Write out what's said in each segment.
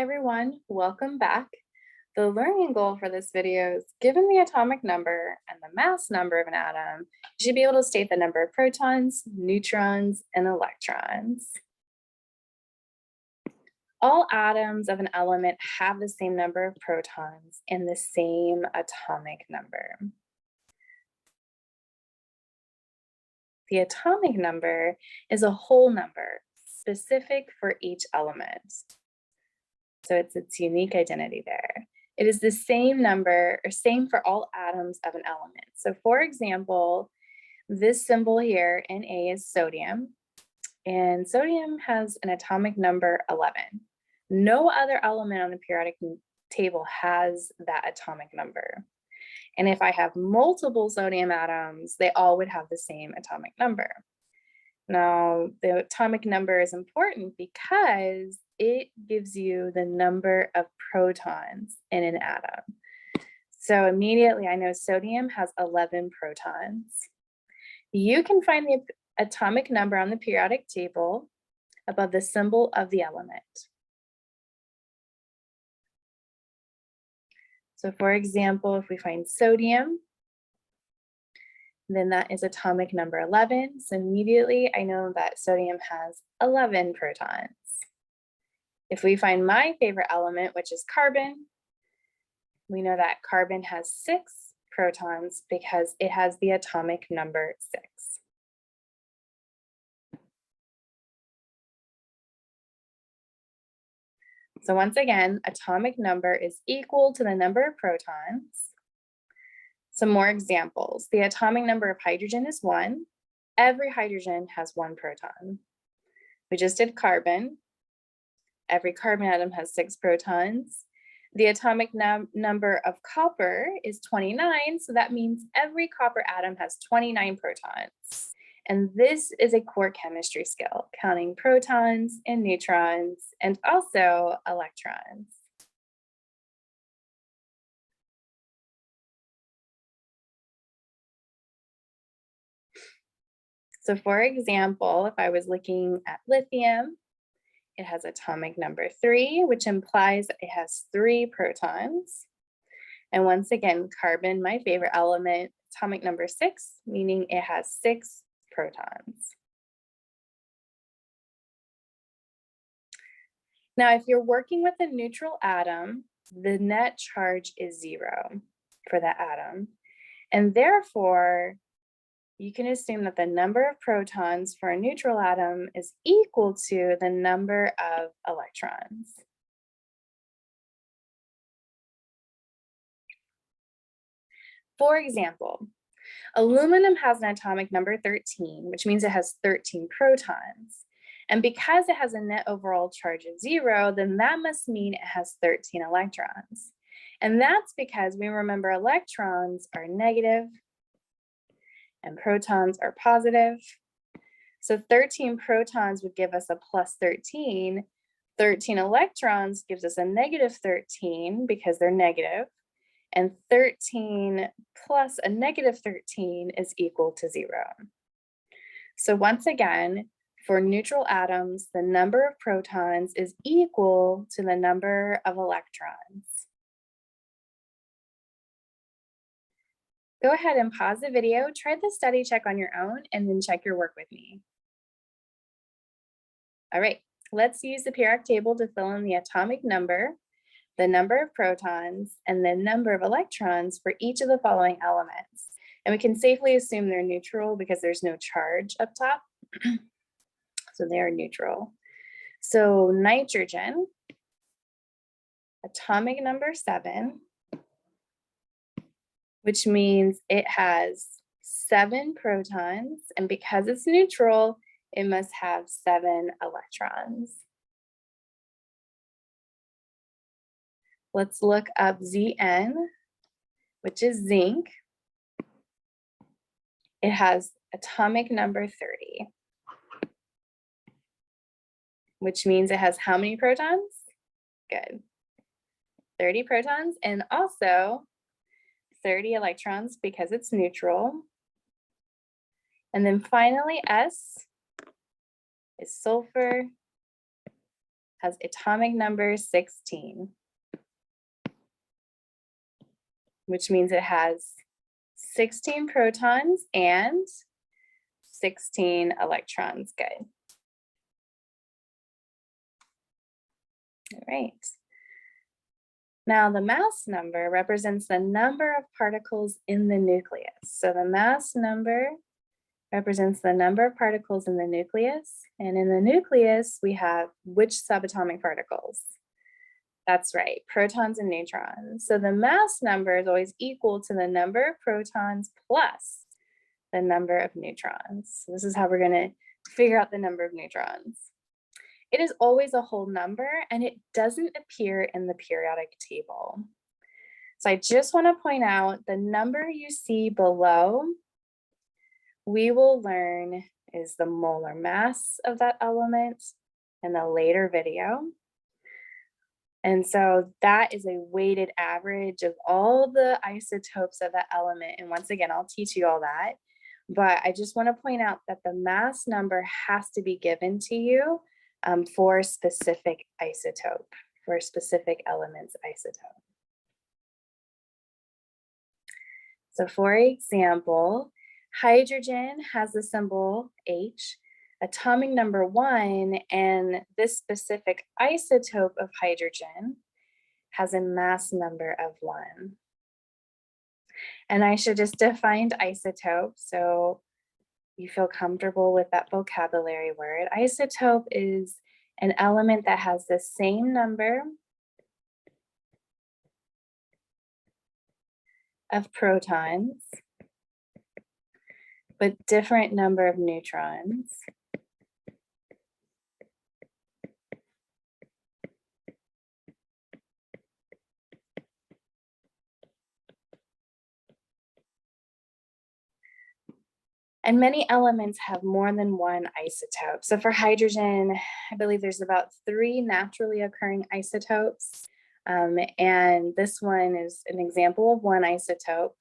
Hi everyone, welcome back. The learning goal for this video is given the atomic number and the mass number of an atom, you should be able to state the number of protons, neutrons, and electrons. All atoms of an element have the same number of protons and the same atomic number. The atomic number is a whole number specific for each element. So it's its unique identity there. It is the same number or same for all atoms of an element. So for example, this symbol here, Na, is sodium, and sodium has an atomic number 11. No other element on the periodic table has that atomic number. And if I have multiple sodium atoms, they all would have the same atomic number. Now, the atomic number is important because it gives you the number of protons in an atom. So immediately I know sodium has 11 protons. You can find the atomic number on the periodic table above the symbol of the element. So for example, if we find sodium, then that is atomic number 11. So immediately I know that sodium has 11 protons. If we find my favorite element, which is carbon, we know that carbon has 6 protons because it has the atomic number 6. So once again, atomic number is equal to the number of protons. Some more examples. The atomic number of hydrogen is 1. Every hydrogen has 1 proton. We just did carbon. Every carbon atom has 6 protons. The atomic number of copper is 29, so that means every copper atom has 29 protons. And this is a core chemistry skill, counting protons and neutrons and also electrons. So for example, if I was looking at lithium, it has atomic number 3, which implies it has 3 protons. And once again, carbon, my favorite element, atomic number 6, meaning it has 6 protons. Now, if you're working with a neutral atom, the net charge is 0 for that atom. And therefore, you can assume that the number of protons for a neutral atom is equal to the number of electrons. For example, aluminum has an atomic number 13, which means it has 13 protons. And because it has a net overall charge of 0, then that must mean it has 13 electrons. And that's because we remember electrons are negative and protons are positive. So 13 protons would give us a plus 13. 13 electrons gives us a negative 13 because they're negative. And 13 plus a negative 13 is equal to 0. So once again, for neutral atoms, the number of protons is equal to the number of electrons. Go ahead and pause the video, try the study check on your own, and then check your work with me. All right, let's use the periodic table to fill in the atomic number, the number of protons, and the number of electrons for each of the following elements. And we can safely assume they're neutral because there's no charge up top. So they are neutral. So nitrogen, atomic number 7, which means it has 7 protons, and because it's neutral, it must have 7 electrons. Let's look up Zn, which is zinc. It has atomic number 30, which means it has how many protons? Good. 30 protons, and also 30 electrons because it's neutral. And then finally, S is sulfur, has atomic number 16, which means it has 16 protons and 16 electrons. Good. All right. Now the mass number represents the number of particles in the nucleus. So the mass number represents the number of particles in the nucleus. And in the nucleus, we have which subatomic particles? That's right, protons and neutrons. So the mass number is always equal to the number of protons plus the number of neutrons. So this is how we're going to figure out the number of neutrons. It is always a whole number and it doesn't appear in the periodic table. So I just want to point out the number you see below, we will learn is the molar mass of that element in a later video. And so that is a weighted average of all the isotopes of that element. And once again, I'll teach you all that. But I just want to point out that the mass number has to be given to you for a specific isotope, for a specific element's isotope. So for example, hydrogen has the symbol H, atomic number 1, and this specific isotope of hydrogen has a mass number of 1. And I should just define isotope so you feel comfortable with that vocabulary word. Isotope is an element that has the same number of protons, but different number of neutrons. And many elements have more than one isotope. So for hydrogen, I believe there's about 3 naturally occurring isotopes. And this one is an example of one isotope,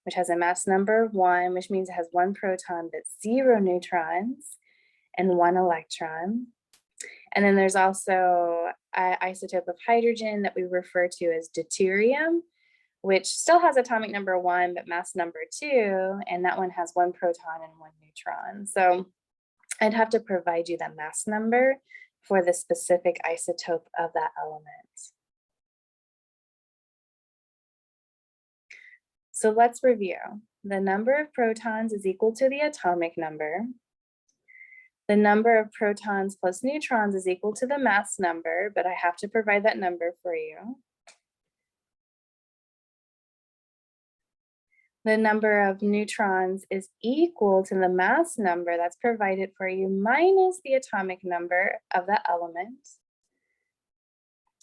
which has a mass number of 1, which means it has 1 proton but 0 neutrons and 1 electron. And then there's also an isotope of hydrogen that we refer to as deuterium, which still has atomic number 1, but mass number 2, and that one has 1 proton and 1 neutron. So I'd have to provide you the mass number for the specific isotope of that element. So let's review. The number of protons is equal to the atomic number. The number of protons plus neutrons is equal to the mass number, but I have to provide that number for you. The number of neutrons is equal to the mass number that's provided for you minus the atomic number of that element.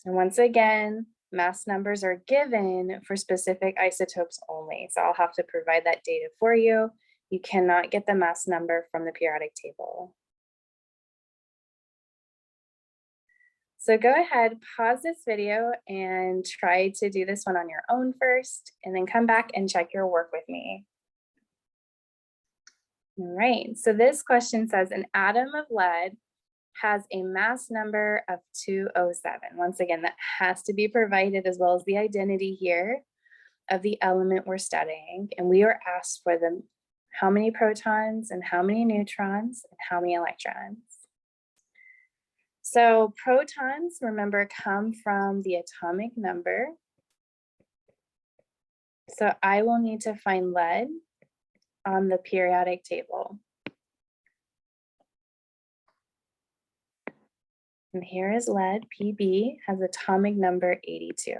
And once again, mass numbers are given for specific isotopes only. So I'll have to provide that data for you. You cannot get the mass number from the periodic table. So go ahead, pause this video and try to do this one on your own first, and then come back and check your work with me. All right, so this question says an atom of lead has a mass number of 207. Once again, that has to be provided as well as the identity here of the element we're studying. And we are asked for them how many protons and how many neutrons and how many electrons. So protons, remember, come from the atomic number. So I will need to find lead on the periodic table. And here is lead, Pb, has atomic number 82.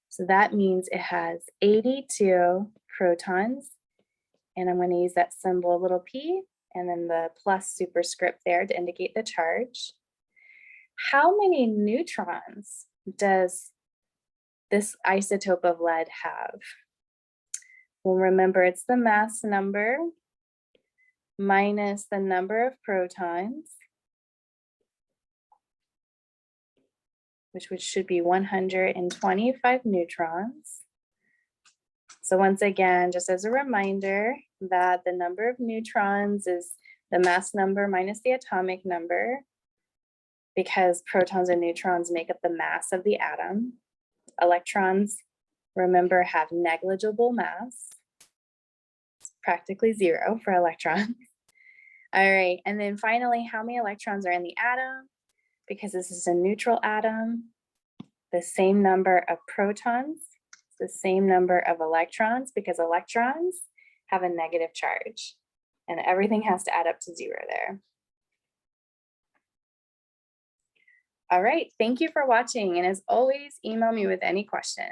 So that means it has 82 protons. And I'm going to use that symbol, little p, and then the plus superscript there to indicate the charge. How many neutrons does this isotope of lead have? Well, remember, it's the mass number minus the number of protons, which should be 125 neutrons. So once again, just as a reminder that the number of neutrons is the mass number minus the atomic number. because protons and neutrons make up the mass of the atom. Electrons, remember, have negligible mass. It's practically zero for electrons. All right, and then finally, how many electrons are in the atom? Because this is a neutral atom, the same number of protons, the same number of electrons, because electrons have a negative charge, and everything has to add up to zero there. All right, thank you for watching, and as always, email me with any questions.